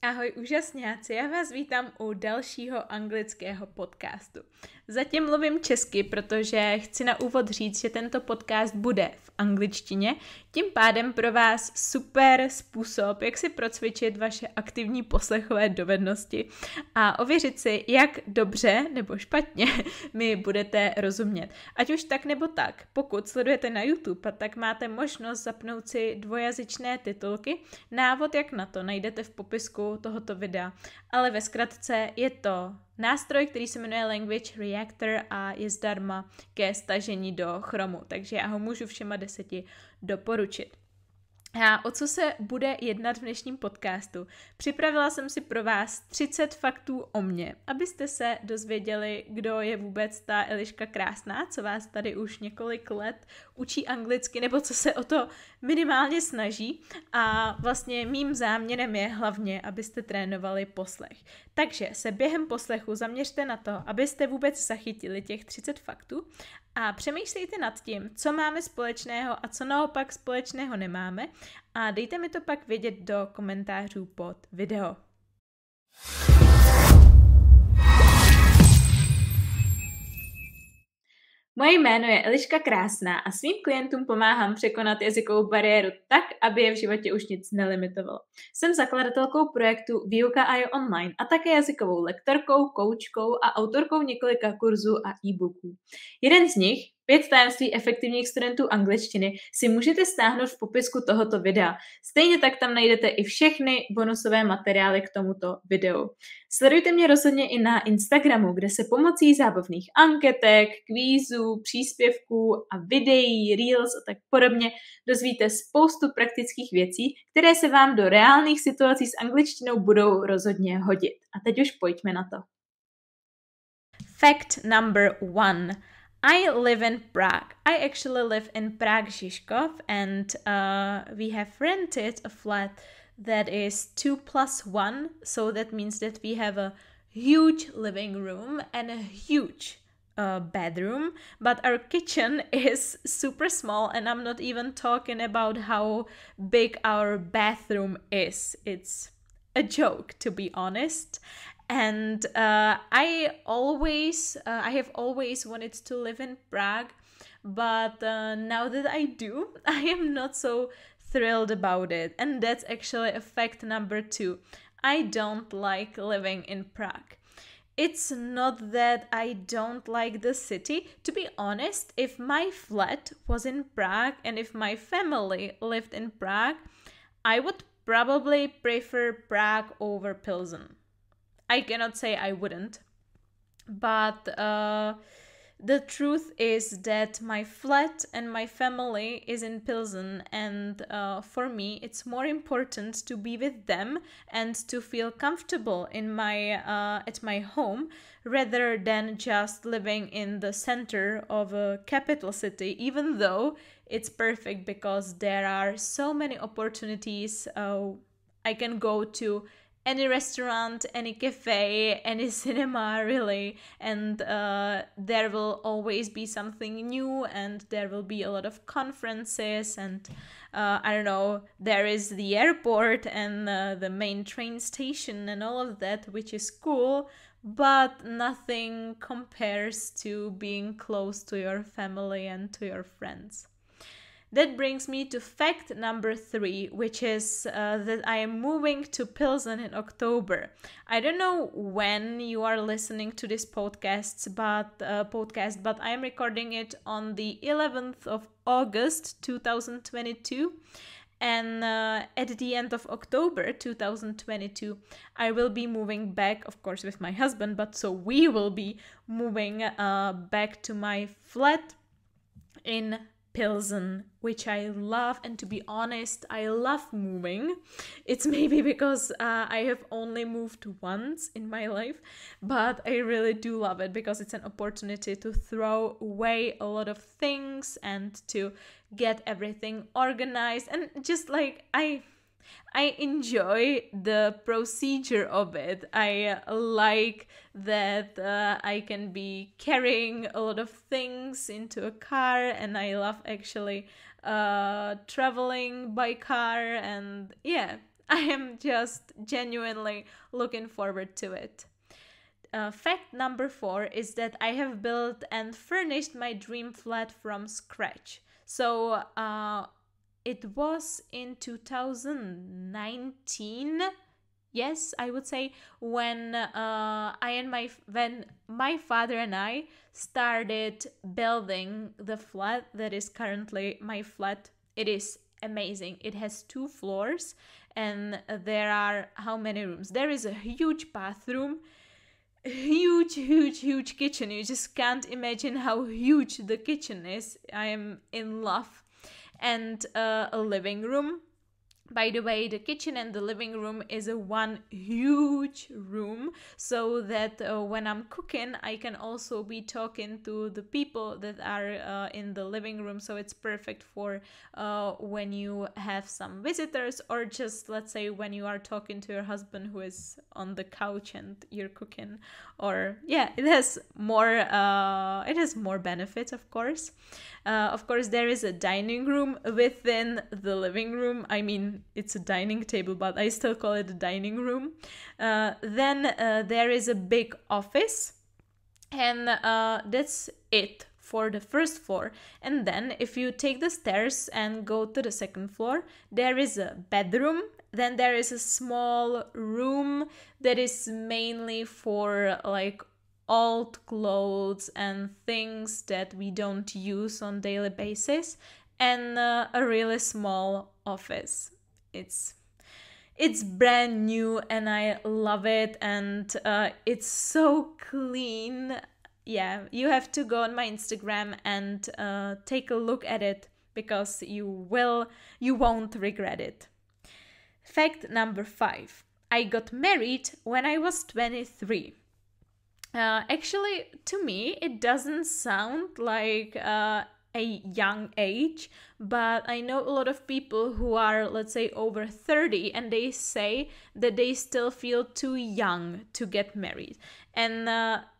Ahoj úžasňáci, já vás vítám u dalšího anglického podcastu. Zatím mluvím česky, protože chci na úvod říct, že tento podcast bude v angličtině, tím pádem pro vás super způsob, jak si procvičit vaše aktivní poslechové dovednosti a ověřit si, jak dobře nebo špatně mi budete rozumět. Ať už tak nebo tak, pokud sledujete na YouTube, tak máte možnost zapnout si dvojazyčné titulky. Návod, jak na to, najdete v popisku tohoto videa, ale ve zkratce je to nástroj, který se jmenuje Language Reactor a je zdarma ke stažení do Chromu, takže já ho můžu všema 10 doporučit. A o co se bude jednat v dnešním podcastu? Připravila jsem si pro vás 30 faktů o mně, abyste se dozvěděli, kdo je vůbec ta Eliška krásná, co vás tady už několik let učí anglicky, nebo co se o to minimálně snaží. A vlastně mým záměrem je hlavně, abyste trénovali poslech. Takže se během poslechu zaměřte na to, abyste vůbec zachytili těch 30 faktů a přemýšlejte nad tím, co máme společného a co naopak společného nemáme a dejte mi to pak vědět do komentářů pod video. Moje jméno je Eliška Krásná a svým klientům pomáhám překonat jazykovou bariéru tak, aby je v životě už nic nelimitovalo. Jsem zakladatelkou projektu Výuka a je online a také jazykovou lektorkou, koučkou a autorkou několika kurzů a e-booků. Jeden z nich, 5 tajemství efektivních studentů angličtiny, si můžete stáhnout v popisku tohoto videa. Stejně tak tam najdete i všechny bonusové materiály k tomuto videu. Sledujte mě rozhodně i na Instagramu, kde se pomocí zábavných anketek, kvízů, příspěvků a videí, reels a tak podobně dozvíte spoustu praktických věcí, které se vám do reálných situací s angličtinou budou rozhodně hodit. A teď už pojďme na to. Fact number 1. I live in Prague. I actually live in Prague, Žižkov, and we have rented a flat that is 2+1, so that means that we have a huge living room and a huge bedroom, but our kitchen is super small, and I'm not even talking about how big our bathroom is. It's a joke, to be honest. And I have always wanted to live in Prague, but now that I do, I am not so thrilled about it. And that's actually a fact number 2. I don't like living in Prague. It's not that I don't like the city. To be honest, if my flat was in Prague and if my family lived in Prague, I would probably prefer Prague over Pilsen. I cannot say I wouldn't, but the truth is that my flat and my family is in Pilsen, and for me it's more important to be with them and to feel comfortable in at my home rather than just living in the center of a capital city, even though it's perfect because there are so many opportunities. I can go to any restaurant, any cafe, any cinema, really, and there will always be something new, and there will be a lot of conferences, and I don't know, there is the airport and the main train station and all of that, which is cool, but nothing compares to being close to your family and to your friends. That brings me to fact number 3, which is that I am moving to Pilsen in October. I don't know when you are listening to this podcast, but I am recording it on the 11th of August 2022. And at the end of October 2022, I will be moving back, of course, with my husband, but so we will be moving back to my flat in Pilsen, which I love, and to be honest, I love moving. It's maybe because I have only moved once in my life, but I really do love it because it's an opportunity to throw away a lot of things and to get everything organized, and just like I enjoy the procedure of it. I like that I can be carrying a lot of things into a car, and I love actually traveling by car, and yeah, I am just genuinely looking forward to it. Fact number 4 is that I have built and furnished my dream flat from scratch. So it was in 2019, yes, I would say, when when my father and I started building the flat that is currently my flat. It is amazing. It has 2 floors, and there are how many rooms? There is a huge bathroom, huge kitchen. You just can't imagine how huge the kitchen is. I am in love. And a living room. By the way, the kitchen and the living room is a one huge room, so that when I'm cooking, I can also be talking to the people that are in the living room. So it's perfect for when you have some visitors, or just, let's say, when you are talking to your husband who is on the couch and you're cooking. Or yeah, it has more benefits, of course. Of course, there is a dining room within the living room. I mean, it's a dining table, but I still call it a dining room. Then there is a big office, and that's it for the first floor. And then if you take the stairs and go to the second floor, there is a bedroom. Then there is a small room that is mainly for like old clothes and things that we don't use on daily basis, and a really small office. It's brand new and I love it, and it's so clean. Yeah, you have to go on my Instagram and take a look at it, because you won't regret it. Fact number 5. I got married when I was 23. Actually, to me, it doesn't sound like a young age, but I know a lot of people who are, let's say, over 30, and they say that they still feel too young to get married. And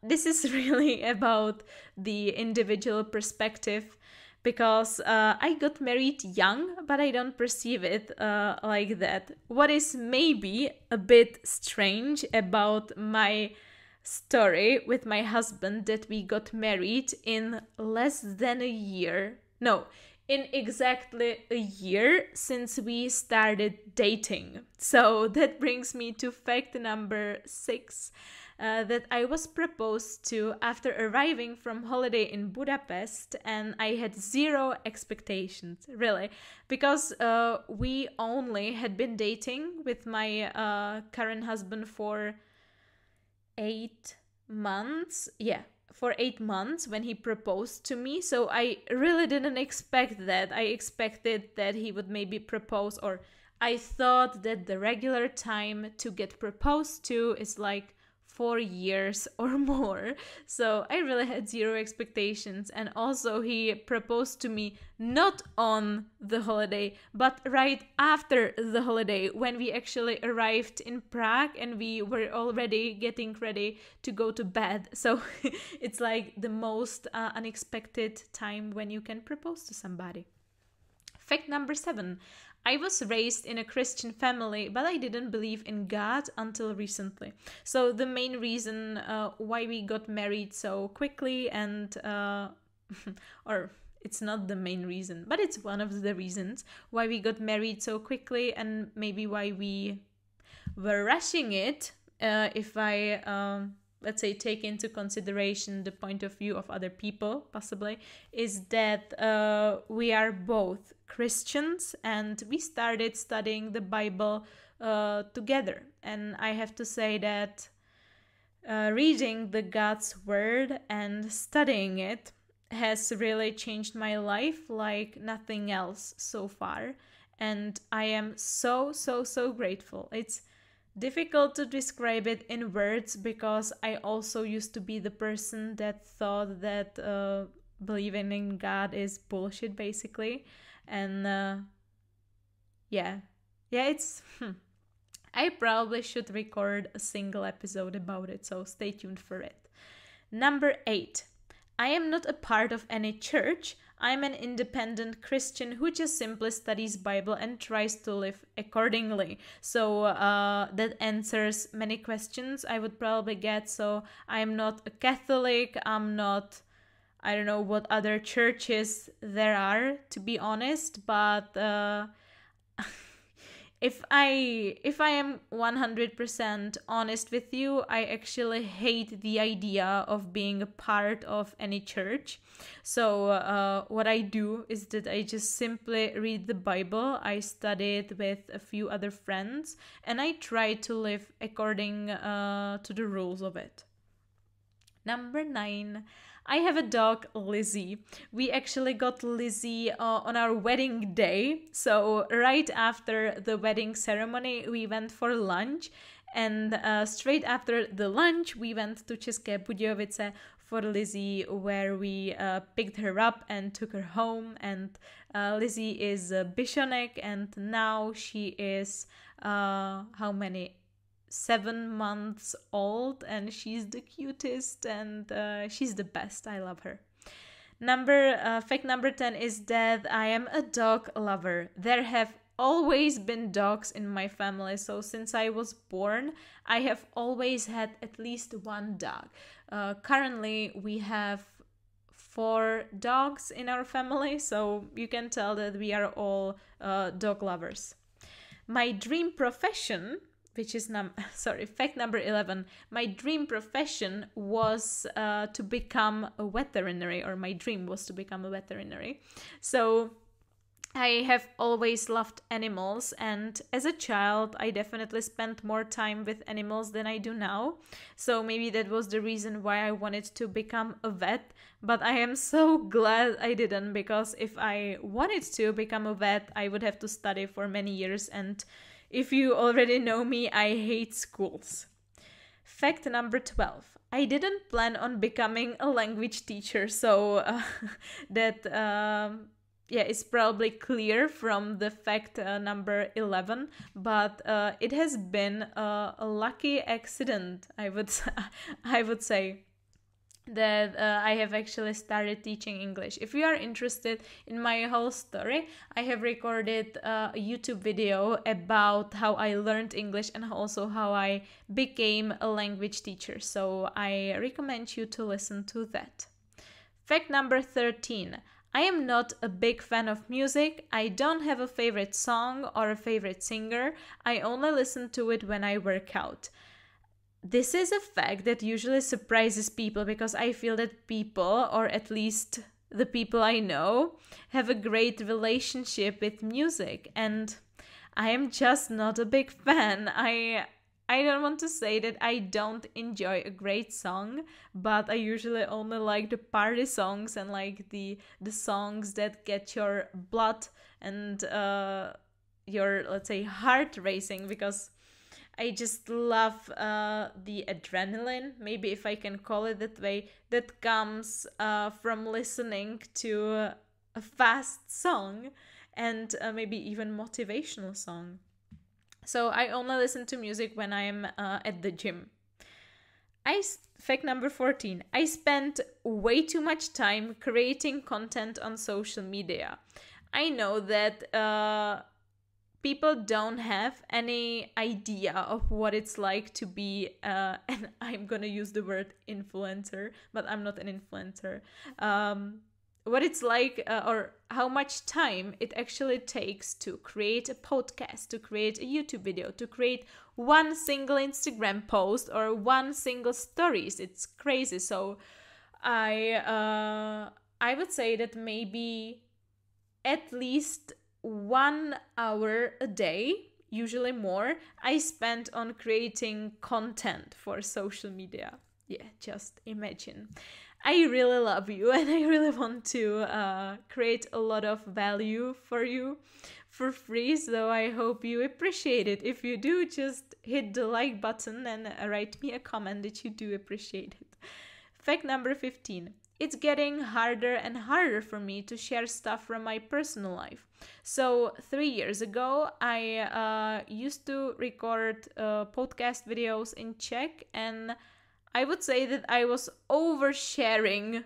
this is really about the individual perspective, because I got married young, but I don't perceive it like that. What is maybe a bit strange about my story with my husband, that we got married in less than a year. No, in exactly a year since we started dating. So that brings me to fact number 6, that I was proposed to after arriving from holiday in Budapest, and I had 0 expectations, really, because we only had been dating with my current husband for 8 months. Yeah, for 8 months when he proposed to me. So I really didn't expect that. I expected that he would maybe propose, or I thought that the regular time to get proposed to is like 4 years or more. So I really had 0 expectations. And also he proposed to me not on the holiday, but right after the holiday, when we actually arrived in Prague and we were already getting ready to go to bed. So it's like the most unexpected time when you can propose to somebody. Fact number 7. I was raised in a Christian family, but I didn't believe in God until recently. So the main reason why we got married so quickly, and or it's not the main reason, but it's one of the reasons why we got married so quickly, and maybe why we were rushing it, if I let's say take into consideration the point of view of other people, possibly, is that we are both Christians and we started studying the Bible together. And I have to say that reading the God's word and studying it has really changed my life like nothing else so far. And I am so grateful. It's difficult to describe it in words, because I also used to be the person that thought that believing in God is bullshit, basically. And it's I probably should record a single episode about it, so stay tuned for it. Number 8. I am not a part of any church. I'm an independent Christian who just simply studies Bible and tries to live accordingly. So that answers many questions I would probably get. So I'm not a Catholic, I'm not, I don't know what other churches there are, to be honest, but if I am 100% honest with you, I actually hate the idea of being a part of any church. So what I do is that I just simply read the Bible. I study it with a few other friends, and I try to live according to the rules of it. Number 9. I have a dog, Lizzie. We actually got Lizzie on our wedding day. So right after the wedding ceremony, we went for lunch. And straight after the lunch, we went to České Budějovice for Lizzie, where we picked her up and took her home. And Lizzie is a Bichonic, and now she is, how many? 7 months old, and she's the cutest, and she's the best. I love her. Fact number 10 is that I am a dog lover. There have always been dogs in my family, so since I was born, I have always had at least one dog. Currently, we have 4 dogs in our family, so you can tell that we are all dog lovers. My dream profession, which is fact number 11. My dream profession was to become a veterinary, or my dream was to become a veterinary. So I have always loved animals, and as a child, I definitely spent more time with animals than I do now. So maybe that was the reason why I wanted to become a vet, but I am so glad I didn't, because if I wanted to become a vet, I would have to study for many years, and if you already know me, I hate schools. Fact number 12. I didn't plan on becoming a language teacher, so that is probably clear from the fact number 11, but it has been a lucky accident, I would say, that I have actually started teaching English. If you are interested in my whole story, I have recorded a YouTube video about how I learned English and also how I became a language teacher. So I recommend you to listen to that. Fact number 13. I am not a big fan of music. I don't have a favorite song or a favorite singer. I only listen to it when I work out. This is a fact that usually surprises people, because I feel that people, or at least the people I know, have a great relationship with music, and I am just not a big fan. I don't want to say that I don't enjoy a great song, but I usually only like the party songs and like the songs that get your blood and your, let's say, heart racing, because I just love the adrenaline, maybe if I can call it that way, that comes from listening to a fast song and maybe even motivational song. So I only listen to music when I'm at the gym. Fact number 14. I spend way too much time creating content on social media. I know that people don't have any idea of what it's like to be, and I'm gonna use the word influencer, but I'm not an influencer. What it's like, or how much time it actually takes to create a podcast, to create a YouTube video, to create one single Instagram post or one single stories. It's crazy. So I would say that maybe at least 1 hour a day, usually more, I spend on creating content for social media. Yeah, just imagine. I really love you and I really want to create a lot of value for you for free, so I hope you appreciate it. If you do, just hit the like button and write me a comment that you do appreciate it. Fact number 15. It's getting harder and harder for me to share stuff from my personal life. So 3 years ago, I used to record podcast videos in Czech, and I would say that I was oversharing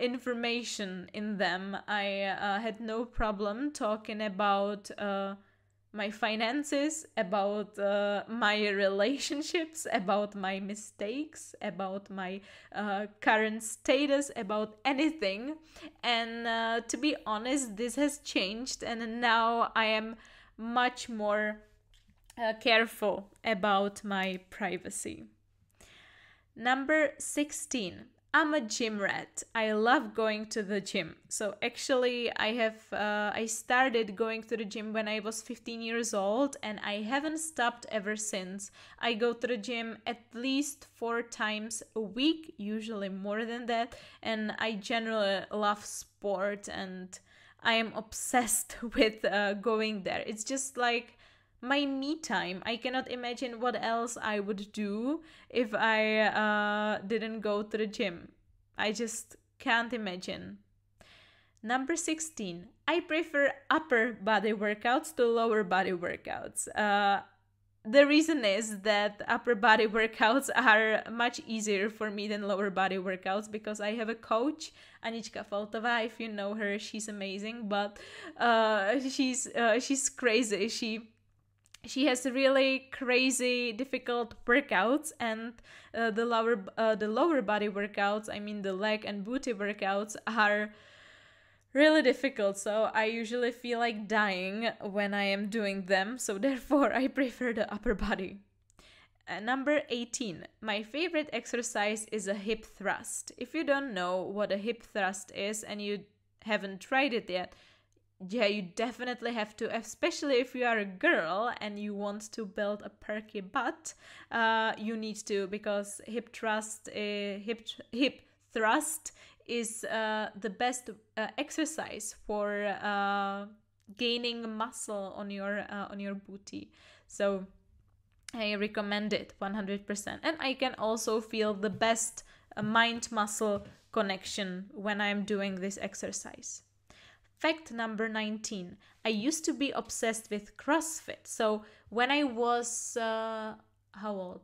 information in them. I had no problem talking about my finances, about my relationships, about my mistakes, about my current status, about anything. And to be honest, this has changed, and now I am much more careful about my privacy. Number 16. I'm a gym rat. I love going to the gym. So actually I started going to the gym when I was 15 years old, and I haven't stopped ever since. I go to the gym at least 4 times a week, usually more than that, and I generally love sport, and I am obsessed with going there. It's just like my me time. I cannot imagine what else I would do if I didn't go to the gym. I just can't imagine. Number 16. I prefer upper body workouts to lower body workouts. The reason is that upper body workouts are much easier for me than lower body workouts because I have a coach, Anička Faltová. If you know her, she's amazing, but she's crazy. She has really crazy, difficult workouts, and the lower body workouts, I mean the leg and booty workouts, are really difficult. So I usually feel like dying when I am doing them. So therefore, I prefer the upper body. Number 18. My favorite exercise is a hip thrust. If you don't know what a hip thrust is and you haven't tried it yet, yeah, you definitely have to, especially if you are a girl and you want to build a perky butt. You need to, because hip thrust is the best exercise for gaining muscle on your booty. So I recommend it 100%. And I can also feel the best mind-muscle connection when I'm doing this exercise. Fact number 19. I used to be obsessed with CrossFit. So when I was, how old?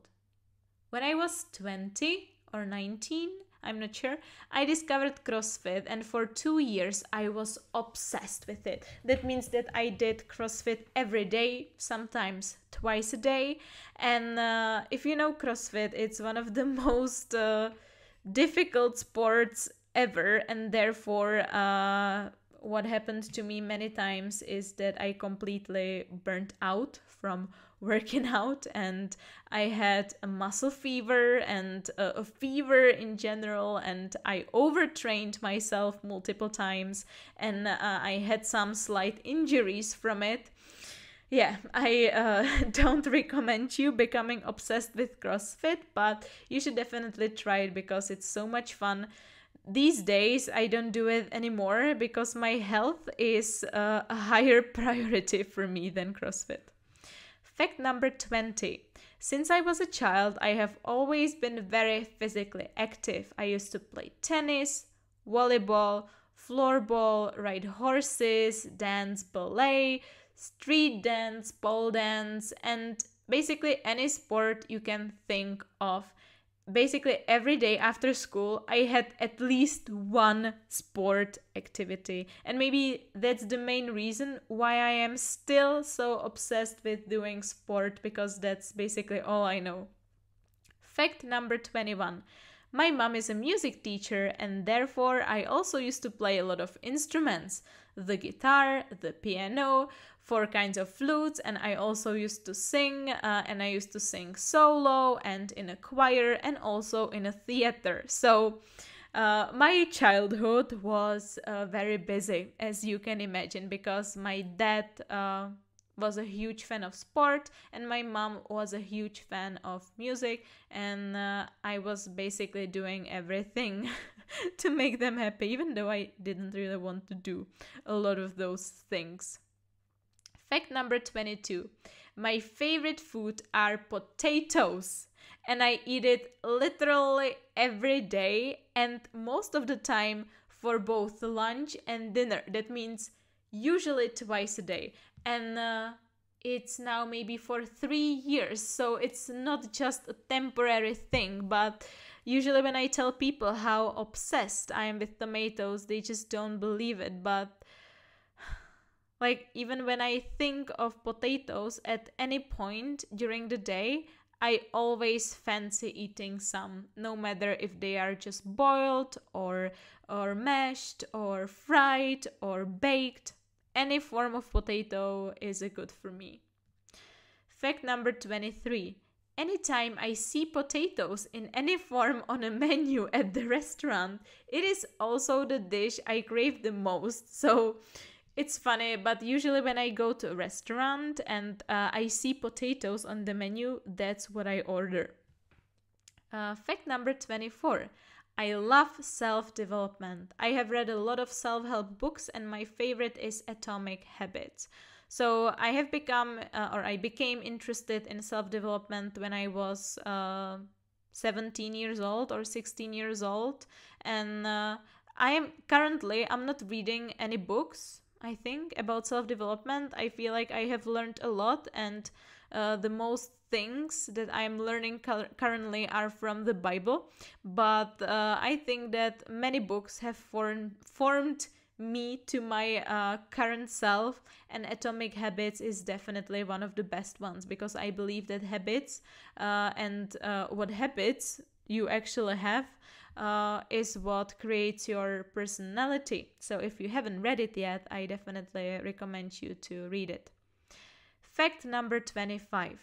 When I was 20 or 19, I'm not sure, I discovered CrossFit, and for 2 years I was obsessed with it. That means that I did CrossFit every day, sometimes twice a day. And if you know CrossFit, it's one of the most difficult sports ever, and therefore what happened to me many times is that I completely burnt out from working out, and I had a muscle fever and a fever in general, and I overtrained myself multiple times, and I had some slight injuries from it. Yeah, I don't recommend you becoming obsessed with CrossFit, but you should definitely try it because it's so much fun. These days, I don't do it anymore because my health is a higher priority for me than CrossFit. Fact number 20. Since I was a child, I have always been very physically active. I used to play tennis, volleyball, floorball, ride horses, dance ballet, street dance, pole dance, and basically any sport you can think of. Basically every day after school I had at least one sport activity, and maybe that's the main reason why I am still so obsessed with doing sport, because that's basically all I know. Fact number 21. My mom is a music teacher, and therefore I also used to play a lot of instruments. The guitar, the piano, 4 kinds of flutes, and I also used to sing, and I used to sing solo and in a choir and also in a theater. So my childhood was very busy, as you can imagine, because my dad was a huge fan of sport and my mom was a huge fan of music, and I was basically doing everything to make them happy, even though I didn't really want to do a lot of those things. Fact number 22. My favorite food are potatoes, and I eat it literally every day, and most of the time for both lunch and dinner. That means usually twice a day. And it's now maybe for 3 years, so it's not just a temporary thing, but usually when I tell people how obsessed I am with tomatoes, they just don't believe it. But like, even when I think of potatoes at any point during the day, I always fancy eating some, no matter if they are just boiled or mashed or fried or baked. Any form of potato is good for me. Fact number 23. Anytime I see potatoes in any form on a menu at the restaurant, it is also the dish I crave the most. So it's funny, but usually when I go to a restaurant and I see potatoes on the menu, that's what I order. Fact number 24. I love self-development. I have read a lot of self-help books, and my favorite is Atomic Habits. So I have I became interested in self-development when I was 17 years old or 16 years old. And I'm not reading any books, I think, about self-development. I feel like I have learned a lot, and the most things that I'm learning currently are from the Bible. But I think that many books have formed me to my current self, and Atomic Habits is definitely one of the best ones, because I believe that habits and what habits you actually have is what creates your personality. So if you haven't read it yet, I definitely recommend you to read it. Fact number 25.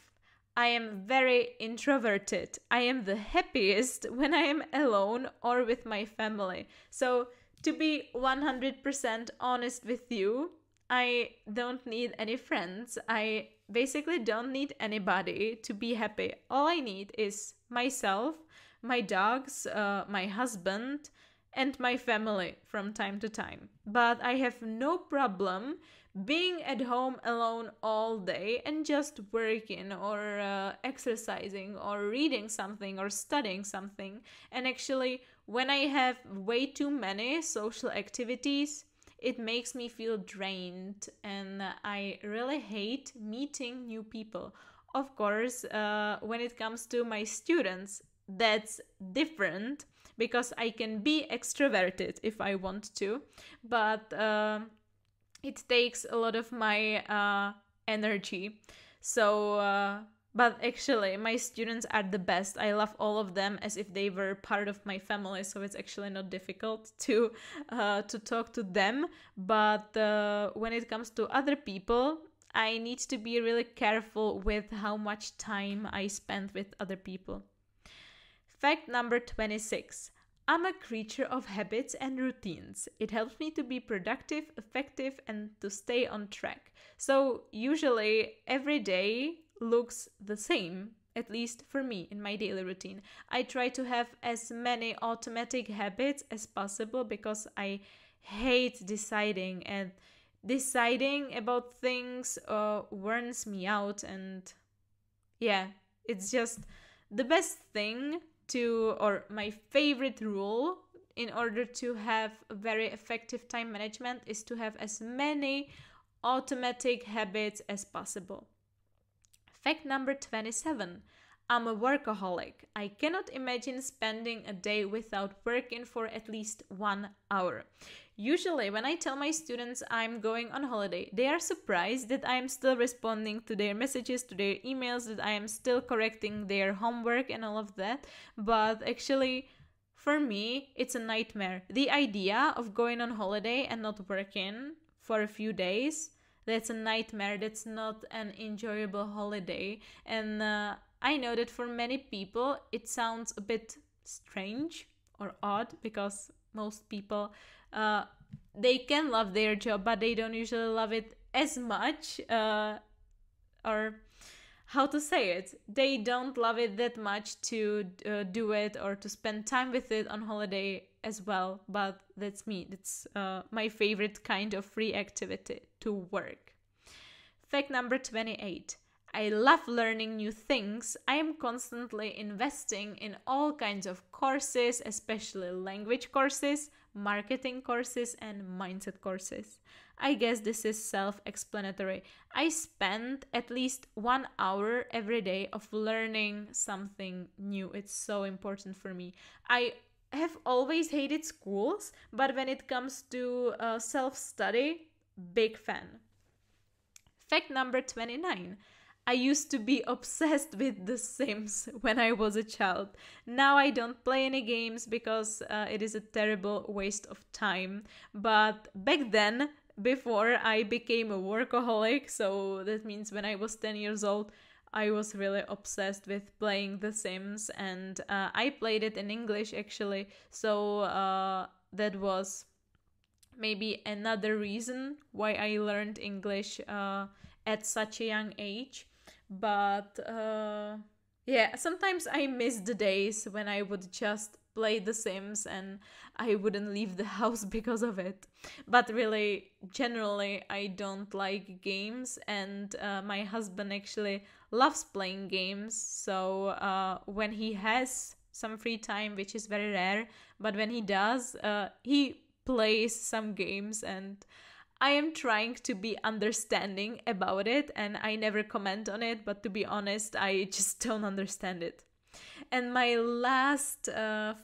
I am very introverted. I am the happiest when I am alone or with my family. So to be 100% honest with you, I don't need any friends. I basically don't need anybody to be happy. All I need is myself, my dogs, my husband, and my family from time to time. But I have no problem being at home alone all day and just working or exercising or reading something or studying something. And actually, when I have way too many social activities, it makes me feel drained, and I really hate meeting new people. Of course, when it comes to my students, that's different, because I can be extroverted if I want to, but it takes a lot of my energy. So, but actually, my students are the best. I love all of them as if they were part of my family, so it's actually not difficult to talk to them. But when it comes to other people, I need to be really careful with how much time I spend with other people. Fact number 26. I'm a creature of habits and routines. It helps me to be productive, effective, and to stay on track. So usually every day looks the same, at least for me in my daily routine. I try to have as many automatic habits as possible, because I hate deciding, and deciding about things wears me out. And yeah, it's just the best thing or my favorite rule in order to have a very effective time management is to have as many automatic habits as possible. Fact number 27. I'm a workaholic. I cannot imagine spending a day without working for at least 1 hour. Usually, when I tell my students I'm going on holiday, they are surprised that I am still responding to their messages, to their emails, that I am still correcting their homework and all of that. But actually, for me, it's a nightmare. The idea of going on holiday and not working for a few days, that's a nightmare. That's not an enjoyable holiday. And I know that for many people, it sounds a bit strange or odd, because most people they can love their job, but they don't usually love it as much, or how to say it, they don't love it that much to do it or to spend time with it on holiday as well. But that's me. That's my favorite kind of free activity, to work. Fact number 28. I love learning new things. I am constantly investing in all kinds of courses, especially language courses, marketing courses and mindset courses. I guess this is self-explanatory. I spend at least 1 hour every day of learning something new. It's so important for me. I have always hated schools, but when it comes to self-study, big fan. Fact number 29. I used to be obsessed with The Sims when I was a child. Now I don't play any games because it is a terrible waste of time. But back then, before I became a workaholic, so that means when I was 10 years old, I was really obsessed with playing The Sims, and I played it in English actually, so that was maybe another reason why I learned English at such a young age. But yeah, sometimes I miss the days when I would just play The Sims and I wouldn't leave the house because of it. But really, generally, I don't like games, and my husband actually loves playing games. So when he has some free time, which is very rare, but when he does, he plays some games, and I am trying to be understanding about it, and I never comment on it, but to be honest, I just don't understand it. And my last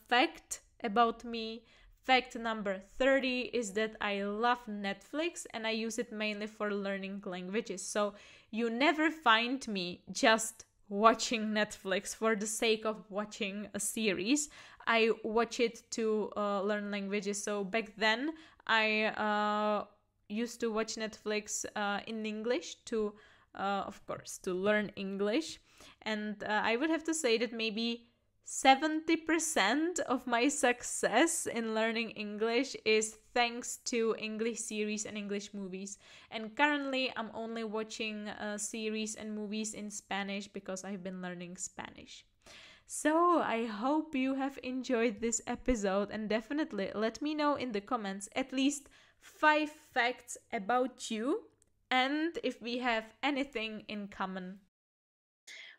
fact about me, fact number 30, is that I love Netflix and I use it mainly for learning languages. So you never find me just watching Netflix for the sake of watching a series. I watch it to learn languages. So back then, I used to watch Netflix in English to, of course, to learn English. And I would have to say that maybe 70% of my success in learning English is thanks to English series and English movies. And currently I'm only watching series and movies in Spanish because I've been learning Spanish. So I hope you have enjoyed this episode, and definitely let me know in the comments at least 5 facts about you and if we have anything in common.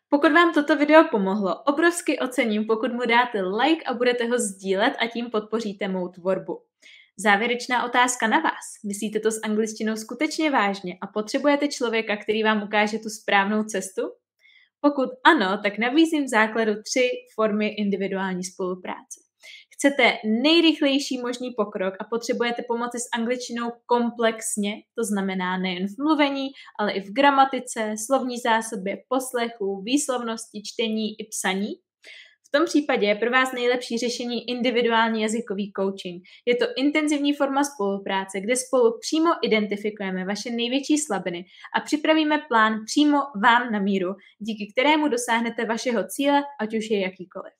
Pokud vám toto video pomohlo, obrovsky ocením, pokud mu dáte like a budete ho sdílet a tím podpoříte mou tvorbu. Závěrečná otázka na vás. Myslíte to s angličtinou skutečně vážně a potřebujete člověka, který vám ukáže tu správnou cestu? Pokud ano, tak nabízím v základu 3 formy individuální spolupráce. Chcete nejrychlejší možný pokrok a potřebujete pomoci s angličtinou komplexně, to znamená nejen v mluvení, ale i v gramatice, slovní zásobě, poslechu, výslovnosti, čtení i psaní? V tom případě je pro vás nejlepší řešení individuální jazykový coaching. Je to intenzivní forma spolupráce, kde spolu přímo identifikujeme vaše největší slabiny a připravíme plán přímo vám na míru, díky kterému dosáhnete vašeho cíle, ať už je jakýkoliv.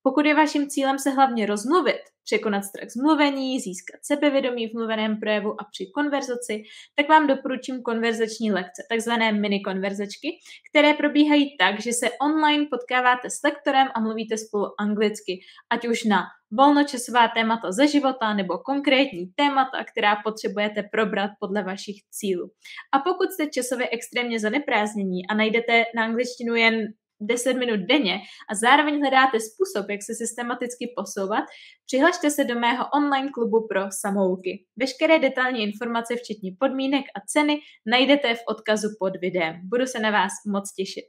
Pokud je vaším cílem se hlavně rozmluvit, překonat strach z mluvení, získat sebevědomí v mluveném projevu a při konverzaci, tak vám doporučím konverzační lekce, takzvané mini konverzačky, které probíhají tak, že se online potkáváte s lektorem a mluvíte spolu anglicky, ať už na volnočasová témata ze života nebo konkrétní témata, která potřebujete probrat podle vašich cílů. A pokud jste časově extrémně zaneprázdnění a najdete na angličtinu jen 10 minut denně a zároveň hledáte způsob, jak se systematicky posouvat, přihlašte se do mého online klubu pro samouky. Veškeré detailní informace, včetně podmínek a ceny, najdete v odkazu pod videem. Budu se na vás moc těšit.